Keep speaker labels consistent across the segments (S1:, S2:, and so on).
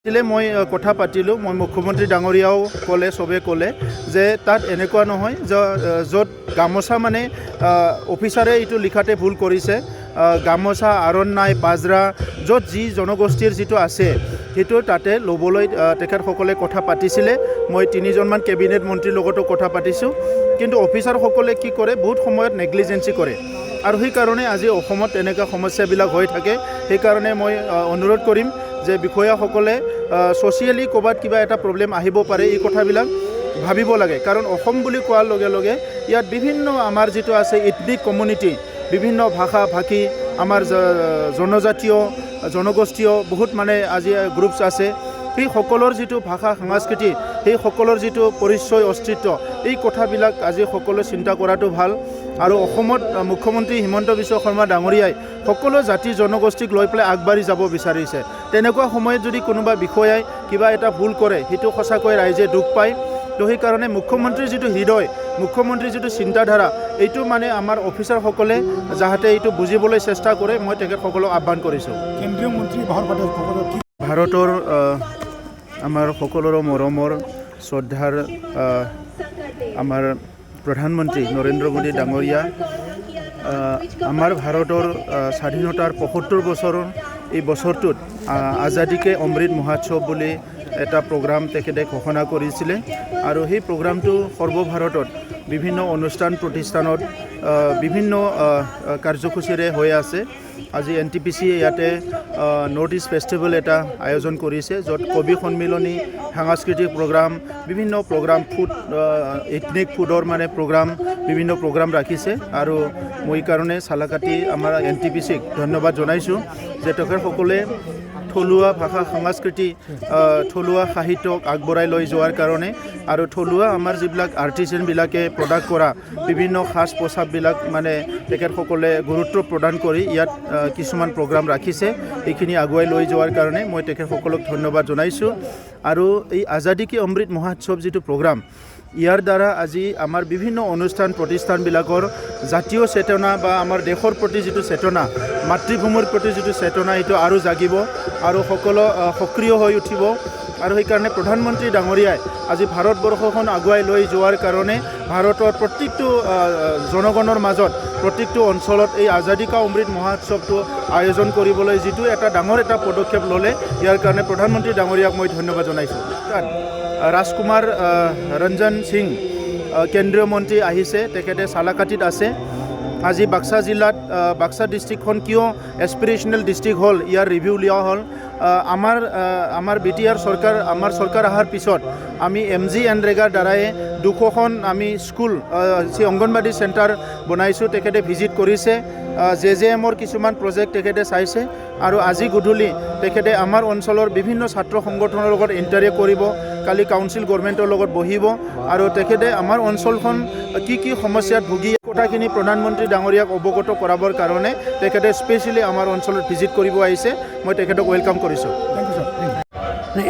S1: মই কথা পাতিলোঁ মই মুখ্যমন্ত্ৰী ডাঙৰীয়াও ক'লে চবে ক'লে যে তাত এনেকুৱা নহয় য'ত গামোচা মানে অফিচাৰে এইটো লিখাতে ভুল কৰিছে গামোচা আৰণ্যাই বাজৰা য'ত যি জনগোষ্ঠীৰ যিটো আছে সেইটো তাতে ল'বলৈ তেখেতসকলে কথা পাতিছিলে মই 3জনমান কেবিনেট মন্ত্ৰীৰ লগতো কথা পাতিছোঁ কিন্তু অফিচাৰসকলে কি কৰে বহুত সময়ত নেগলিজেন্সি কৰে আৰু সেইকাৰণে আজি অসমত এনেকুৱা সমস্যাবিলাক হৈ থাকে সেইকাৰণে মই অনুৰোধ কৰিম যে বিষয়াসকলে ছ'চিয়েলি ক'ৰবাত কিবা এটা প্ৰব্লেম আহিব পাৰে এই কথাবিলাক ভাবিব লাগে কাৰণ অসম বুলি কোৱাৰ লগে লগে ইয়াত বিভিন্ন আমাৰ যিটো আছে ইথনিক কমিউনিটি বিভিন্ন ভাষা ভাষী আমাৰ জনজাতীয় জনগোষ্ঠীয় বহুত মানে আজি গ্ৰুপছ আছে সেই সকলৰ যিটো ভাষা সংস্কৃতি সেই সকলৰ যিটো পৰিচয় অস্তিত্ব এই কথাবিলাক আজি সকলোৱে চিন্তা কৰাটো ভাল আৰু অসমত মুখ্যমন্ত্ৰী হিমন্ত বিশ্ব শৰ্মা ডাঙৰীয়াই সকলো জাতি জনগোষ্ঠীক লৈ পেলাই আগবাঢ়ি যাব বিচাৰিছে তেনেকুৱা সময়ত যদি কোনোবা বিষয়াই কিবা এটা ভুল কৰে সেইটো সঁচাকৈ ৰাইজে দুখ পায় তো সেইকাৰণে মুখ্যমন্ত্ৰীৰ যিটো হৃদয় মুখ্যমন্ত্ৰীৰ যিটো চিন্তাধাৰা এইটো মানে আমাৰ অফিচাৰসকলে যাতে এইটো বুজিবলৈ চেষ্টা কৰে মই তেখেতসকলক আহ্বান কৰিছোঁ
S2: কেন্দ্ৰীয় মন্ত্ৰী
S1: ভাৰতৰ আমাৰ সকলোৰে মৰমৰ শ্ৰদ্ধাৰ আমাৰ প্ৰধানমন্ত্ৰী নৰেন্দ্ৰ মোদী ডাঙৰীয়া আমাৰ ভাৰতৰ স্বাধীনতাৰ ৭৫ বছৰৰ এই বছৰটোত আজাদীকে অমৃত মহোৎসৱ বুলি এটা প্ৰগ্ৰাম তেখেতে ঘোষণা কৰিছিলে আৰু সেই প্ৰগ্ৰামটো সৰ্বভাৰতত বিভিন্ন অনুষ্ঠান প্ৰতিষ্ঠানত বিভিন্ন কাৰ্যসূচীৰে হৈ আছে আজি NTPC ইয়াতে নৰ্থ ইষ্ট ফেষ্টিভেল এটা আয়োজন কৰিছে য'ত কবি সন্মিলনী সাংস্কৃতিক প্ৰগ্ৰাম বিভিন্ন প্ৰগ্ৰাম ফুড ইথনিক ফুডৰ মানে প্ৰগ্ৰাম বিভিন্ন প্ৰগ্ৰাম ৰাখিছে আৰু মই কাৰণে চালাকাটি আমাৰ NTPCক ধন্যবাদ জনাইছোঁ যে তেখেতসকলে থলুৱা ভাষা সংস্কৃতি থলুৱা সাহিত্যক আগবঢ়াই লৈ যোৱাৰ কাৰণে আৰু থলুৱা আমাৰ যিবিলাক আৰ্টিচানবিলাকে প্ৰডাক্ট কৰা বিভিন্ন সাজ পোছাকবিলাক মানে তেখেতসকলে গুৰুত্ব প্ৰদান কৰি ইয়াত কিছুমান প্ৰগ্ৰাম ৰাখিছে এইখিনি আগুৱাই লৈ যোৱাৰ কাৰণে মই তেখেতসকলক ধন্যবাদ জনাইছোঁ আৰু এই আজাদী কি অমৃত মহোৎসৱ যিটো প্ৰগ্ৰাম ইয়াৰ দ্বাৰা আজি আমাৰ বিভিন্ন অনুষ্ঠান প্ৰতিষ্ঠানবিলাকৰ জাতীয় চেতনা বা আমাৰ দেশৰ প্ৰতি যিটো চেতনা মাতৃভূমিৰ প্ৰতি যিটো চেতনা এইটো আৰু জাগিব আৰু সকলো সক্ৰিয় হৈ উঠিব আৰু সেইকাৰণে প্ৰধানমন্ত্ৰী ডাঙৰীয়াই আজি ভাৰতবৰ্ষখন আগুৱাই লৈ যোৱাৰ কাৰণে ভাৰতৰ প্ৰত্যেকটো জনগণৰ মাজত প্ৰত্যেকটো অঞ্চলত এই আজাদী কা অমৃত মহোৎসৱটো আয়োজন কৰিবলৈ যিটো এটা ডাঙৰ এটা পদক্ষেপ ল'লে ইয়াৰ কাৰণে প্ৰধানমন্ত্ৰী ডাঙৰীয়াক মই ধন্যবাদ জনাইছোঁ ৰাজকুমাৰ ৰঞ্জন সিং কেন্দ্ৰীয় মন্ত্ৰী আহিছে তেখেতে চালাকাটিত আছে আজি বাক্সা জিলাত বাক্সা ডিষ্ট্ৰিক্টখন কিয় এছপিৰেশ্যনেল ডিষ্ট্ৰিক্ট হ'ল ইয়াৰ ৰিভিউ লোৱা হ'ল আমাৰ BTR চৰকাৰ আমাৰ চৰকাৰ অহাৰ পিছত আমি MG এনৰেগাৰ দ্বাৰাই 200খন আমি স্কুল অংগনবাদী চেণ্টাৰ বনাইছোঁ তেখেতে ভিজিট কৰিছে JJMৰ কিছুমান প্ৰজেক্ট তেখেতে চাইছে আৰু আজি গধূলি তেখেতে আমাৰ অঞ্চলৰ বিভিন্ন ছাত্ৰ সংগঠনৰ লগত ইণ্টাৰেক্ট কৰিব কালি কাউন্সিল গভৰ্ণমেণ্টৰ লগত বহিব আৰু তেখেতে আমাৰ অঞ্চলখন কি সমস্যাত ভুগি কথাখিনি প্ৰধানমন্ত্ৰী ডাঙৰীয়াক অৱগত কৰাবৰ কাৰণে তেখেতে স্পেচিয়েলি আমাৰ অঞ্চলত ভিজিট কৰিব আহিছে মই তেখেতক ৱেলকাম কৰিছোঁ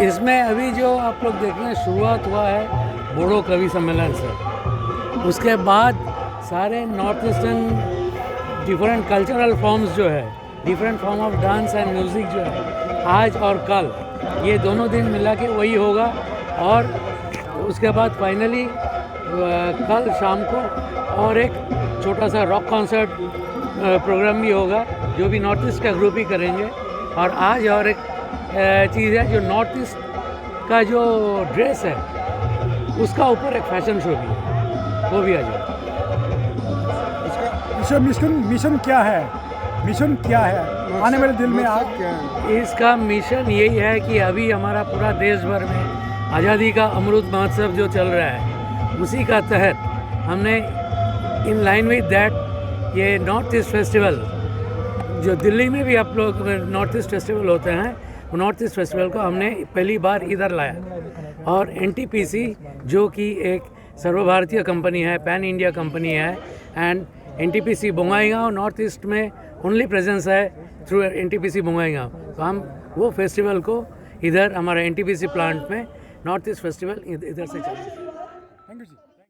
S3: इसमें अभी जो आप लोग देख रहे हैं शुरुआत हुआ है बोडो कवि सम्मेलन से उसके बाद सारे north eastern different cultural forms जो है different form of dance and music जो है आज और कल ये दोनों दिन मिला के वही होगा और उसके बाद फाइनली कल शाम को और एक छोटा सा रॉक कॉन्सर्ट प्रोग्राम भी होगा जो भी नॉर्थ ईस्ट का ग्रुप ही करेंगे और आज और एक चीज़ है जो नॉर्थ ईस्ट का जो ड्रेस है उसका ऊपर एक फैशन शो भी है वो भी आ जाए
S2: इसका मिशन क्या है आने वाले दिन में
S3: इसका मिशन यही है कि अभी हमारा पूरा देश भर में आज़ादी का अमृत महोत्सव जो चल रहा है उसी का तहत हमने इन लाइन विद दैट ये नॉर्थ ईस्ट फेस्टिवल जो दिल्ली में भी आप लोग नॉर्थ ईस्ट फेस्टिवल होते हैं वो नॉर्थ ईस्ट फेस्टिवल को हमने पहली बार इधर लाया और NTPC जो कि एक सर्वभारतीय कंपनी है पैन इंडिया कंपनी है and NTPC Bongaigaon north east में ओनली प्रेजेंस है थ्रू NTPC बोंगाईगांव तो हम वो फेस्टिवल को इधर हमारा NTPC प्लांट में नॉर्थ ईस्ट फेस्टिवल इधर से चला